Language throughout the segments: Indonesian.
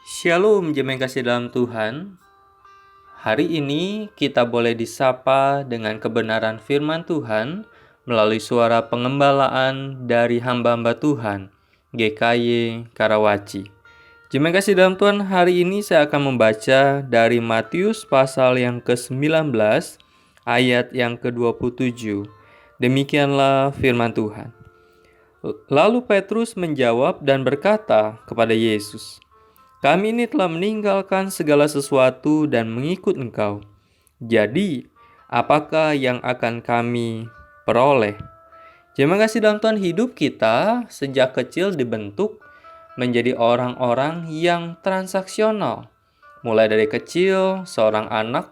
Shalom, jemaat kasih dalam Tuhan. Hari ini kita boleh disapa dengan kebenaran firman Tuhan melalui suara pengembalaan dari hamba-hamba Tuhan, GKY Karawaci. Jemaat kasih dalam Tuhan, hari ini saya akan membaca dari Matius pasal yang ke-19 ayat yang ke-27. Demikianlah firman Tuhan. Lalu Petrus menjawab dan berkata kepada Yesus, "Kami ini telah meninggalkan segala sesuatu dan mengikut Engkau. Jadi, apakah yang akan kami peroleh?" Terima kasih dalam Tuhan, hidup kita sejak kecil dibentuk menjadi orang-orang yang transaksional. Mulai dari kecil, seorang anak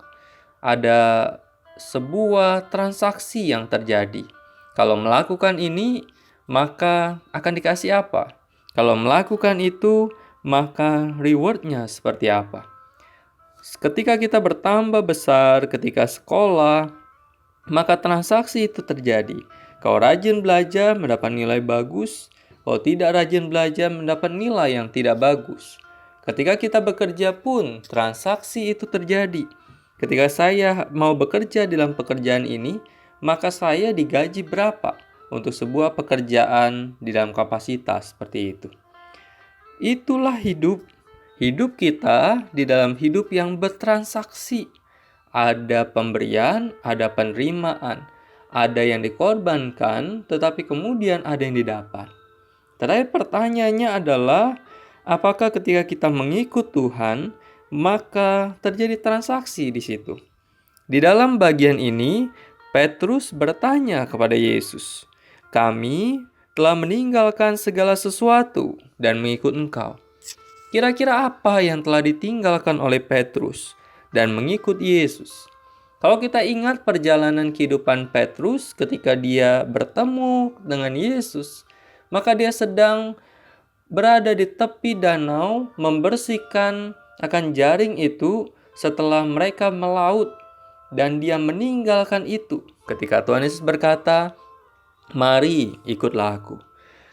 ada sebuah transaksi yang terjadi. Kalau melakukan ini, maka akan dikasih apa? Kalau melakukan itu, maka rewardnya seperti apa? Ketika kita bertambah besar, ketika sekolah, maka transaksi itu terjadi. Kau rajin belajar, mendapat nilai bagus. Kau tidak rajin belajar, mendapat nilai yang tidak bagus. Ketika kita bekerja pun, transaksi itu terjadi. Ketika saya mau bekerja dalam pekerjaan ini, maka saya digaji berapa untuk sebuah pekerjaan di dalam kapasitas seperti itu. Itulah hidup. Hidup kita di dalam hidup yang bertransaksi. Ada pemberian, ada penerimaan. Ada yang dikorbankan, tetapi kemudian ada yang didapat. Tetapi pertanyaannya adalah, apakah ketika kita mengikut Tuhan, maka terjadi transaksi di situ? Di dalam bagian ini, Petrus bertanya kepada Yesus, "Kami telah meninggalkan segala sesuatu dan mengikut Engkau." Kira-kira apa yang telah ditinggalkan oleh Petrus dan mengikut Yesus? Kalau kita ingat perjalanan kehidupan Petrus ketika dia bertemu dengan Yesus, maka dia sedang berada di tepi danau membersihkan akan jaring itu setelah mereka melaut, dan dia meninggalkan itu ketika Tuhan Yesus berkata, "Mari ikutlah aku."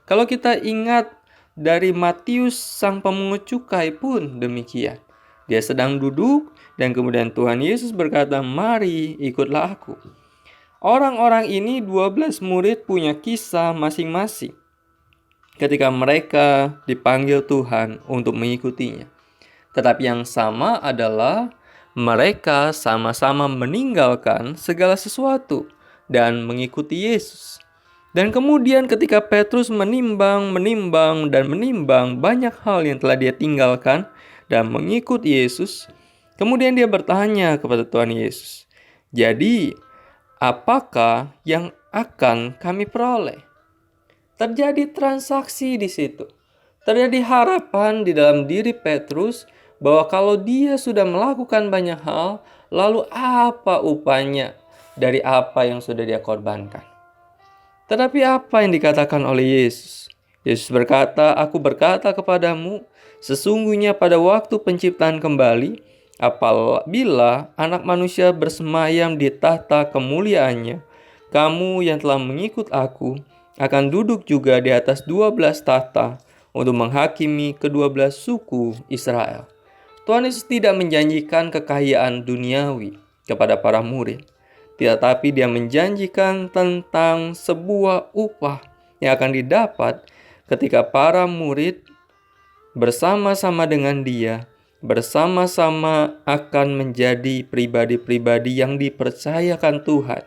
Kalau kita ingat dari Matius, sang pemungut cukai pun demikian. Dia sedang duduk dan kemudian Tuhan Yesus berkata, "Mari ikutlah aku." Orang-orang ini 12 murid punya kisah masing-masing ketika mereka dipanggil Tuhan untuk mengikutinya. Tetapi yang sama adalah mereka sama-sama meninggalkan segala sesuatu dan mengikuti Yesus. Dan kemudian ketika Petrus menimbang banyak hal yang telah dia tinggalkan dan mengikut Yesus, kemudian dia bertanya kepada Tuhan Yesus, "Jadi, apakah yang akan kami peroleh?" Terjadi transaksi di situ. Terjadi harapan di dalam diri Petrus bahwa kalau dia sudah melakukan banyak hal, lalu apa upahnya dari apa yang sudah dia korbankan? Tetapi apa yang dikatakan oleh Yesus? Yesus berkata, "Aku berkata kepadamu, sesungguhnya pada waktu penciptaan kembali, apabila Anak Manusia bersemayam di tahta kemuliaannya, kamu yang telah mengikut aku akan duduk juga di atas 12 tahta untuk menghakimi ke-12 suku Israel." Tuhan Yesus tidak menjanjikan kekayaan duniawi kepada para murid, tetapi dia menjanjikan tentang sebuah upah yang akan didapat ketika para murid bersama-sama dengan dia, bersama-sama akan menjadi pribadi-pribadi yang dipercayakan Tuhan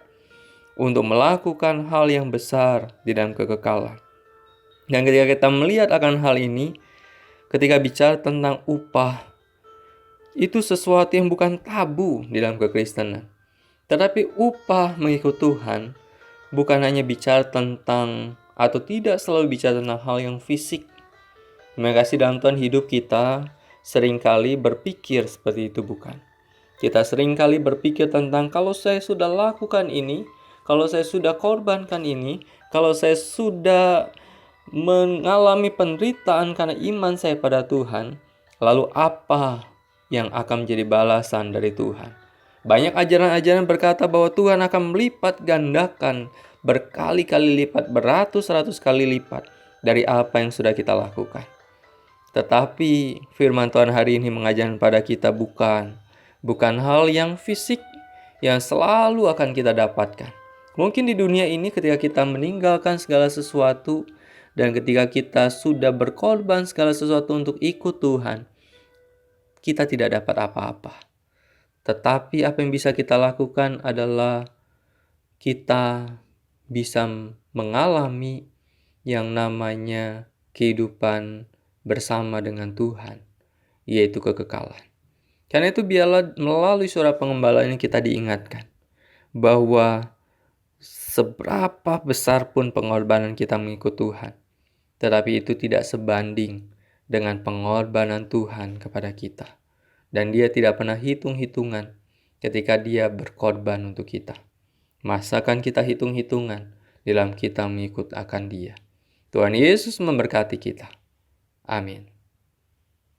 untuk melakukan hal yang besar di dalam kekekalan. Dan ketika kita melihat akan hal ini, ketika bicara tentang upah, itu sesuatu yang bukan tabu di dalam kekristenan. Tetapi upah mengikut Tuhan bukan hanya bicara tentang atau tidak selalu bicara tentang hal yang fisik. Terima kasih dalam Tuhan, hidup kita seringkali berpikir seperti itu bukan. Kita seringkali berpikir tentang kalau saya sudah lakukan ini, kalau saya sudah korbankan ini, kalau saya sudah mengalami penderitaan karena iman saya pada Tuhan, lalu apa yang akan menjadi balasan dari Tuhan? Banyak ajaran-ajaran berkata bahwa Tuhan akan melipat gandakan berkali-kali lipat, beratus-ratus kali lipat dari apa yang sudah kita lakukan. Tetapi firman Tuhan hari ini mengajarkan pada kita bukan hal yang fisik yang selalu akan kita dapatkan. Mungkin di dunia ini ketika kita meninggalkan segala sesuatu dan ketika kita sudah berkorban segala sesuatu untuk ikut Tuhan, kita tidak dapat apa-apa. Tetapi apa yang bisa kita lakukan adalah kita bisa mengalami yang namanya kehidupan bersama dengan Tuhan, yaitu kekekalan. Karena itu biarlah melalui suara pengembalaan ini kita diingatkan bahwa seberapa besar pun pengorbanan kita mengikut Tuhan, tetapi itu tidak sebanding dengan pengorbanan Tuhan kepada kita. Dan Dia tidak pernah hitung-hitungan ketika Dia berkorban untuk kita. Masakan kita hitung-hitungan dalam kita mengikut akan Dia. Tuhan Yesus memberkati kita. Amin.